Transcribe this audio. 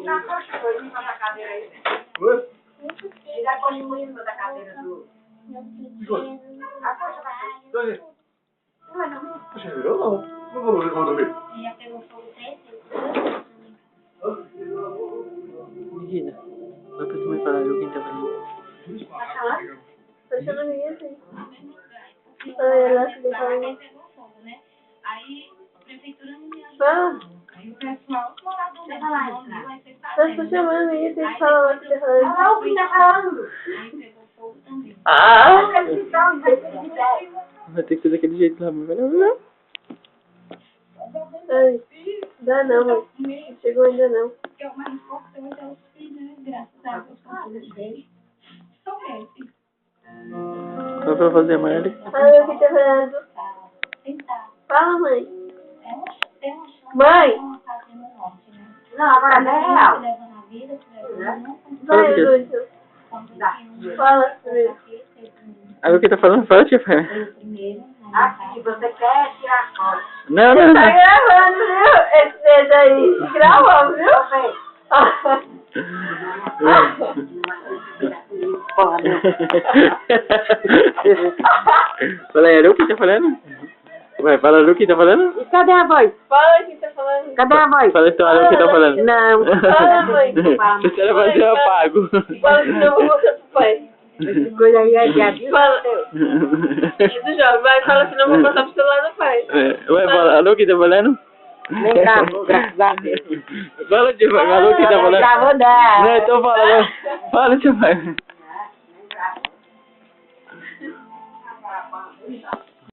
Na coxa, foi vir pra cadeira aí. Oi? E da coxa foi vir da cadeira do... A coxa da cadeira. Puxa, eu não. Não vou dormir. Já pegou fogo 3 Menina, vai pra tua mãe falar, eu quem tá falando. Tá falando? Tô chamando ninguém assim. Ai, ela que falando. Aí, a prefeitura não me ajuda. Fala. Aí o pessoal, morador Deixa lá, não vai ser Eu tô chamando ninguém, tem que falar lá que tá falando. Olha lá o que tá falando. Aí pegou fogo também. Ah! Então, vai ter que ser. Vai ter que ser daquele jeito lá, mas vai não. Ai, dá não, mãe. Não chegou ainda não. Que é o mais importante é os filhos, né? Graças a Deus, com todos eles. São esses. Vai pra fazer a mãe ali. Fala o que tá falando. Tentar. Fala, mãe. Tem uma chance. Mãe! Uma casinha no norte, né? Não, agora não é real. Leva na vida, não Vai, Fala, Lúcio. Dá. Fala primeiro. Agora quem tá falando, fala, tia Fé. primeiro, Aqui, você quer tirar foto. Não, Você não, tá não. gravando, viu? Esse dedo aí. Gravamos, viu? Fala aí, Aru, quem tá falando? Vai, fala, Aru, quem tá falando? E cadê a voz? Fala quem tá falando. Cadê a voz? Fala então, Aru, quem tá falando? Não. Fala, mãe. Se ela fazer, eu apago. Fala que não vou mostrar pro pai. Coisa aí é de aviso. Fala. Isso, jovem. Vai, fala que não vou passar pro celular do pai. Vai, fala, Aru, quem tá falando? Nem gravou, graças a Deus. Fala, tia Fé, Aru, quem tá falando? Gravou, Não, não. então fala, vai. Fala, tia Fé. Nem gravou.